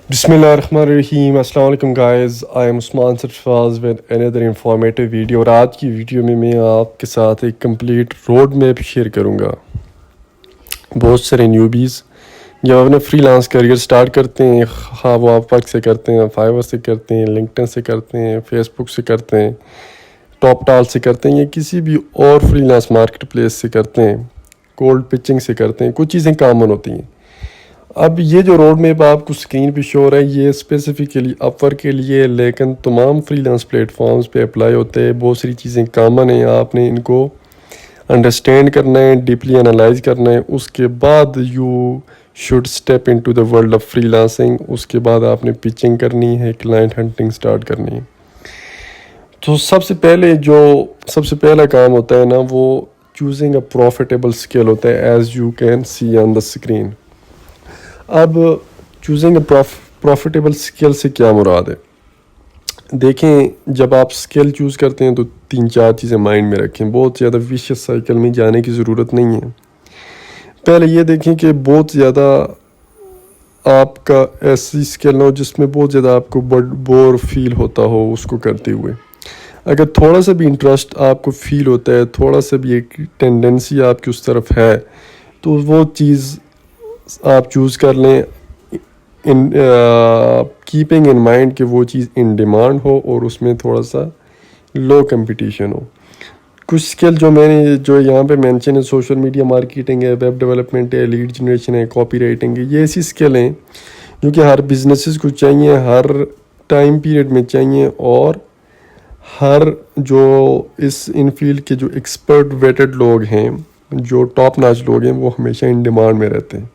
बिस्मिल्लाहिर्रहमानिर्रहीम। अस्सलाम वालेकुम guys, I am Usman Sarfaraz with another informative video. और आज की वीडियो में मैं आपके साथ एक कंप्लीट रोड मैप शेयर करूंगा। बहुत सारे न्यूबीज़ जब अपने फ्रीलांस करियर स्टार्ट करते हैं, हाँ वो अपवर्क से करते हैं, फाइवर से करते हैं, लिंक्डइन से करते हैं, फेसबुक से करते हैं, टॉप टाल से करते हैं या किसी भी और फ्रीलांस मार्केट प्लेस से करते हैं, कोल्ड पिचिंग से करते हैं, कुछ चीज़ें कॉमन होती हैं। अब ये जो रोड मैप आपको स्क्रीन पे शो हो रहा है ये स्पेसिफिकली अपवर्क के लिए, लेकिन तमाम फ्रीलांस प्लेटफॉर्म्स पे अप्लाई होते हैं। बहुत सारी चीज़ें कॉमन हैं, आपने इनको अंडरस्टैंड करना है, डीपली एनालाइज करना है, उसके बाद you should step into the world of freelancing. उसके बाद आपने पिचिंग करनी है, क्लाइंट हंटिंग स्टार्ट करनी है। तो सबसे पहला काम होता है ना, वो चूजिंग अ प्रॉफिटेबल स्किल होता है, as you can see on the screen. अब चूजिंग अ प्रॉफिटेबल स्किल से क्या मुराद है? देखें, जब आप स्किल चूज़ करते हैं तो 3-4 चीज़ें माइंड में रखें। बहुत ज़्यादा विशियस साइकिल में जाने की ज़रूरत नहीं है। पहले ये देखें कि बहुत ज़्यादा आपका ऐसी स्किल ना हो जिसमें बहुत ज़्यादा आपको बोर फील होता हो उसको करते हुए। अगर थोड़ा सा भी इंटरेस्ट आपको फील होता है, थोड़ा सा भी एक टेंडेंसी आपकी उस तरफ है, तो वो चीज़ आप चूज़ कर लें, इन कीपिंग इन माइंड कि वो चीज़ इन डिमांड हो और उसमें थोड़ा सा लो कंपटीशन हो। कुछ स्किल जो यहाँ पे मेंशन है, सोशल मीडिया मार्केटिंग है, वेब डेवलपमेंट है, लीड जनरेशन है, कॉपी राइटिंग है, ये ऐसी स्किल हैं जो कि हर बिजनेसेस को चाहिए, हर टाइम पीरियड में चाहिए, और हर जो इन फील्ड के जो एक्सपर्ट वेटेड लोग हैं, जो टॉप नॉच लोग हैं, वो हमेशा इन डिमांड में रहते हैं।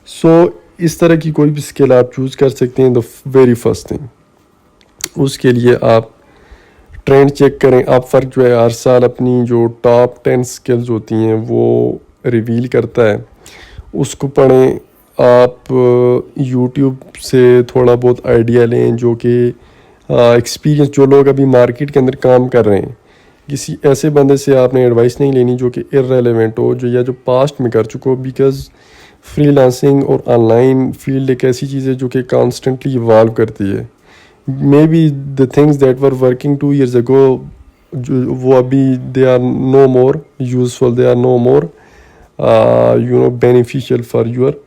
सो इस तरह की कोई भी स्किल आप चूज़ कर सकते हैं। द वेरी फर्स्ट थिंग, उसके लिए आप ट्रेंड चेक करें। अपवर्क जो है हर साल अपनी जो टॉप 10 स्किल्स होती हैं वो रिवील करता है, उसको पढ़ें। आप यूट्यूब से थोड़ा बहुत आइडिया लें, जो कि एक्सपीरियंस जो लोग अभी मार्केट के अंदर काम कर रहे हैं, किसी ऐसे बंदे से आपने एडवाइस नहीं लेनी जो कि इररेलेवेंट हो, जो पास्ट में कर चुका हो। बिकॉज फ्रीलांसिंग और ऑनलाइन फील्ड एक ऐसी चीज़ है जो कि कॉन्स्टेंटली इवॉल्व करती है। Maybe the things that were working 2 years ago, जो वो अभी they are no more useful, they are no more beneficial for your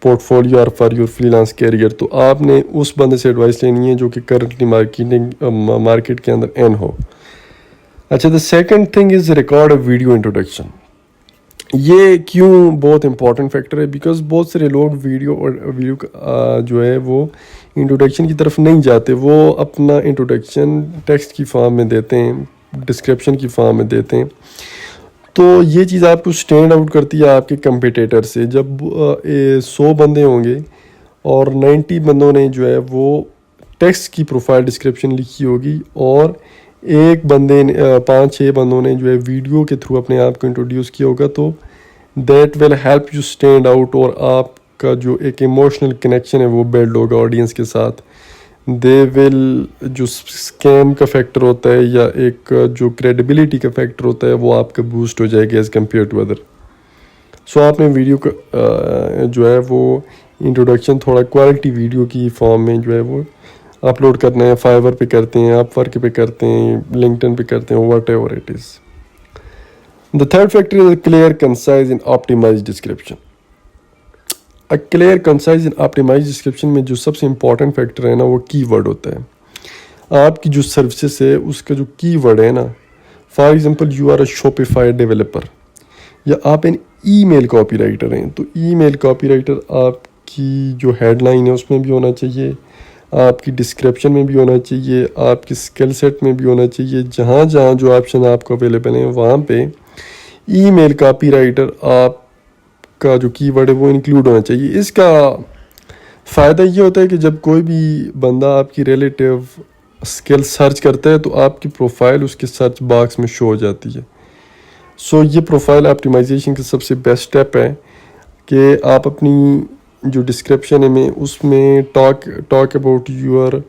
portfolio और फॉर योर फ्रीलांस कैरियर। तो आपने उस बंदे से एडवाइस लेनी है जो कि करंटली मार्केट के अंदर एन हो। अच्छा, the second thing is record a video introduction. ये क्यों बहुत इंपॉर्टेंट फैक्टर है? बिकॉज बहुत सारे लोग वीडियो जो है वो इंट्रोडक्शन की तरफ नहीं जाते, वो अपना इंट्रोडक्शन टेक्स्ट की फॉर्म में देते हैं, डिस्क्रिप्शन की फॉर्म में देते हैं। तो ये चीज़ आपको स्टैंड आउट करती है आपके कंपटीटर से। जब 100 बंदे होंगे और 90 बंदों ने जो है वो टेक्स्ट की प्रोफाइल डिस्क्रिप्शन लिखी होगी, और एक बंदे ने 5-6 बंदों ने जो है वीडियो के थ्रू अपने आप को इंट्रोड्यूस किया होगा, तो that will help you stand out, और आपका जो एक इमोशनल कनेक्शन है वो बिल्ड होगा ऑडियंस के साथ। दे विल, जो स्कैम का फैक्टर होता है या एक जो क्रेडिबिलिटी का फैक्टर होता है, वो आपका बूस्ट हो जाएगा एज़ कम्पेयर टू अदर। सो आपने वीडियो का जो है वो इंट्रोडक्शन थोड़ा क्वालिटी वीडियो की फॉर्म में जो है वो अपलोड करना है। फाइवर पे करते हैं, अपवर्क पे करते हैं, लिंक्डइन पे करते हैं, whatever it is. The third factor is clear, concise and optimize description. A clear, concise and optimize description में जो सबसे इंपॉर्टेंट फैक्टर है ना, वो कीवर्ड होता है। आपकी जो सर्विसेज है उसका जो कीवर्ड है ना, for example you are a Shopify developer, या आप एन ईमेल कॉपीराइटर हैं, तो ईमेल कॉपीराइटर आपकी जो हेडलाइन है उसमें भी होना चाहिए, आपकी डिस्क्रिप्शन में भी होना चाहिए, आपकी स्किल सेट में भी होना चाहिए। जहाँ जहाँ जो ऑप्शन आपको अवेलेबल हैं वहाँ पे ईमेल कॉपीराइटर आपका जो कीवर्ड है वो इंक्लूड होना चाहिए। इसका फ़ायदा ये होता है कि जब कोई भी बंदा आपकी रिलेटिव स्किल सर्च करता है तो आपकी प्रोफाइल उसके सर्च बॉक्स में शो हो जाती है। सो ये प्रोफाइल ऑप्टिमाइजेशन का सबसे बेस्ट स्टेप है कि आप अपनी जो डिस्क्रिप्शन है में उसमें talk about your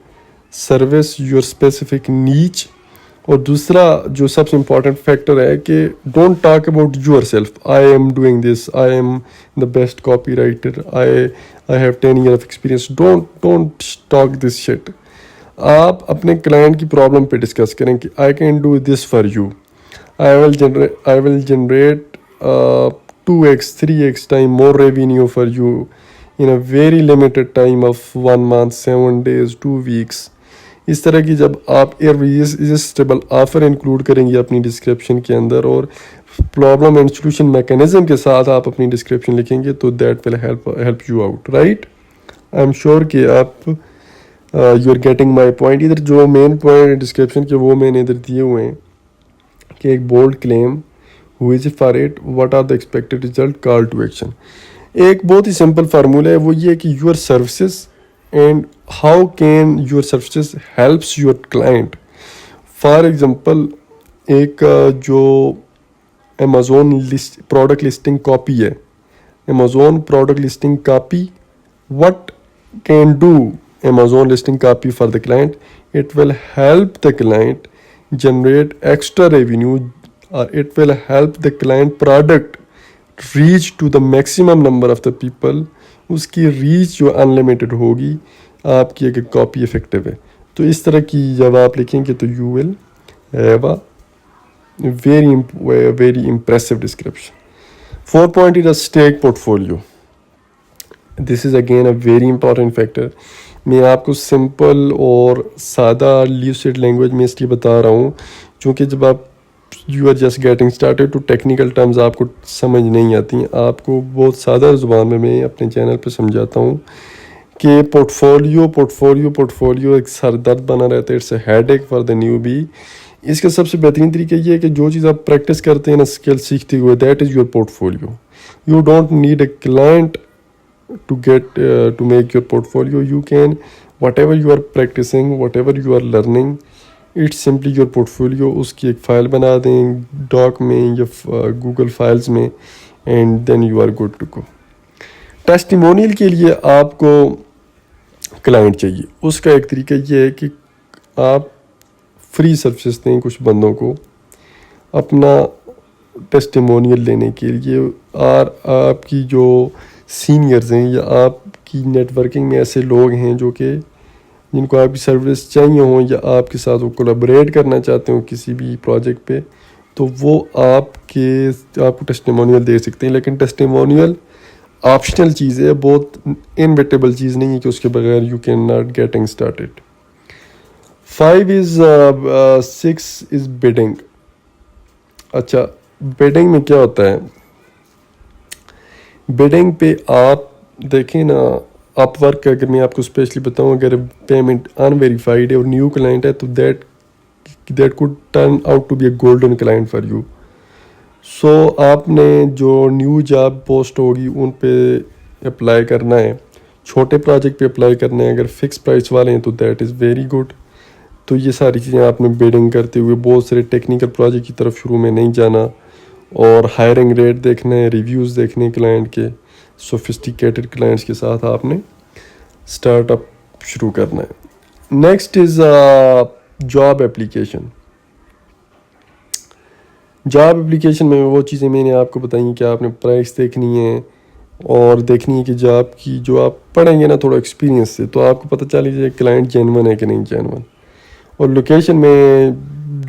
service, your specific नीच, اور دوسرا جو سب سے امپورٹنٹ فیکٹر ہے کہ don't talk about yourself. I'm doing this, I'm the best copywriter, I have 10 years of experience. Don't talk this shit. آپ اپنے client کی پرابلم پہ ڈسکس کریں کہ I can do this for you, I will generate 2x 3x time more revenue for you in a very limited time of 1 month, 7 days, 2 weeks. اس طرح کی جب آپ irresistible آفر انکلوڈ کریں گے اپنی ڈسکرپشن کے اندر اور پرابلم اینڈ سولوشن میکانزم کے ساتھ آپ اپنی ڈسکرپشن لکھیں گے تو that will help you out, right. I'm sure کہ آپ you are getting my point. ادھر جو مین پوائنٹ ڈسکرپشن کے وہ میں نے ادھر دیے ہوئے ہیں کہ ایک bold claim, who is for it, what are the expected result, call to action. ایک بہت ہی سمپل فارمولہ ہے, وہ یہ ہے کہ your services and how can your services helps your client. For example ایک جو امیزون پروڈکٹ لسٹنگ کاپی ہے, Amazon product listing copy, what can do Amazon listing copy for the client? It will help the client generate extra revenue, or it will help the client product reach to the maximum number of the people. اس کی reach جو unlimited ہوگی آپ کی اگر copy effective ہے. تو اس طرح کی جب آپ لکھیں گے تو you will have a very impressive description. 4th point is a stake portfolio. This is again a very important factor. میں آپ کو سمپل اور سادہ لیوسڈ لینگویج میں اس لیے بتا رہا ہوں چونکہ جب آپ you are just getting started تو ٹیکنیکل ٹرمز آپ کو سمجھ نہیں آتی ہیں. آپ کو بہت سادہ زبان میں اپنے چینل پہ سمجھاتا ہوں کہ پورٹ فولیو ایک سر درد بنا رہتا ہے. اٹس اے ہیڈ ایک فار دا نیو بی. اس کا سب سے بہترین طریقہ یہ ہے کہ جو چیز آپ پریکٹس کرتے ہیں نا, اسکل سیکھتے ہوئے, that is your port folio. You don't need a client to make your portfolio. You can, whatever you are practicing, whatever you are learning, it's simply your portfolio. اس کی ایک فائل بنا دیں ڈاک میں یا گوگل فائلز میں, and then you are good to go. Testimonial کے لیے آپ کو کلائنٹ چاہیے. اس کا ایک طریقہ یہ ہے کہ آپ فری سروسز دیں کچھ بندوں کو اپنا ٹیسٹیمونیل لینے کے لیے, اور آپ کی جو سینئرز ہیں یا آپ کی نیٹ ورکنگ میں ایسے لوگ ہیں جو کہ جن کو آپ کی سروس چاہیے ہوں یا آپ کے ساتھ وہ کولیبریٹ کرنا چاہتے ہوں کسی بھی پروجیکٹ پہ, تو وہ آپ کو ٹیسٹیمونیل دے سکتے ہیں. لیکن ٹیسٹیمونیل آپشنل چیز ہے, بہت انویٹیبل چیز نہیں ہے کہ اس کے بغیر you can not getting started. 6 is bidding. اچھا, bidding میں کیا ہوتا ہے؟ bidding پہ آپ دیکھیں نا, اپ ورک اگر میں آپ کو اسپیشلی بتاؤں, اگر پیمنٹ انویریفائڈ ہے اور نیو کلائنٹ ہے تو that code turn out to be a golden client for you. So آپ نے جو نیو جاب پوسٹ ہوگی ان پہ اپلائی کرنا ہے, چھوٹے پروجیکٹ پہ اپلائی کرنا ہے. اگر فکس پرائس والے ہیں تو دیٹ از ویری گڈ. تو یہ ساری چیزیں آپ نے بیڈنگ کرتے ہوئے بہت سارے ٹیکنیکل پروجیکٹ کی طرف شروع میں نہیں جانا, اور ہائرنگ ریٹ دیکھنا ہے, ریویوز دیکھنے کلائنٹ کے, سوفسٹیکیٹڈ کلائنٹس کے ساتھ آپ نے اسٹارٹ اپ شروع کرنا ہے. Next is job application. Job application میں وہ چیزیں میں نے آپ کو بتائیں کہ آپ نے پرائس دیکھنی ہے اور دیکھنی ہے کہ جاب کی جو آپ پڑھیں گے نا تھوڑا ایکسپیرینس سے, تو آپ کو پتہ چل جائے کلائنٹ جینون ہے کہ نہیں جینون. اور لوکیشن میں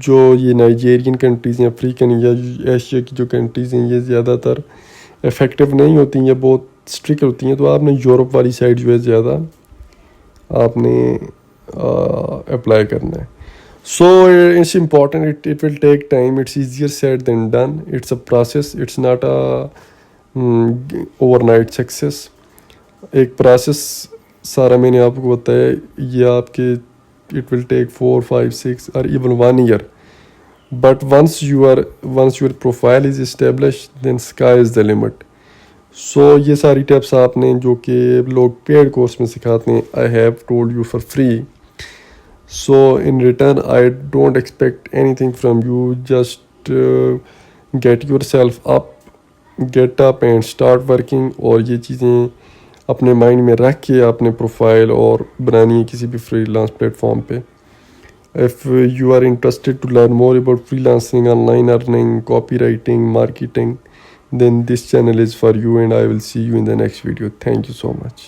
جو یہ نائجیرین کنٹریز ہیں, افریقن یا ایشیا کی جو کنٹریز ہیں, یہ زیادہ تر افیکٹو نہیں ہوتی ہیں یا بہت اسٹرکٹ ہوتی ہیں. تو آپ نے یورپ والی سائڈ جو ہے زیادہ آپ نے اپلائی کرنا ہے. So it's important, it will take time, it's easier said than done, it's a process, it's not overnight success. ایک پروسیس سارا میں نے آپ کو بتایا, یہ آپ کے it will take 4, 5, 6 or even 1 year. But once your profile is established, then sky is the limit. So یہ ساری ٹیپس آپ نے جو کہ لوگ پیڈ کورس میں سکھاتے ہیں, I have told you for free. So in return, I don't expect anything from you. Just get yourself up and start working. اور یہ چیزیں اپنے مائنڈ میں رکھ کے اپنے پروفائل اور بنانی ہے کسی بھی فری لانس پلیٹ فارم پہ. If you are interested to learn more about freelancing, online earning, copywriting, marketing, then this channel is for you, and I will see you in the next video. Thank you so much.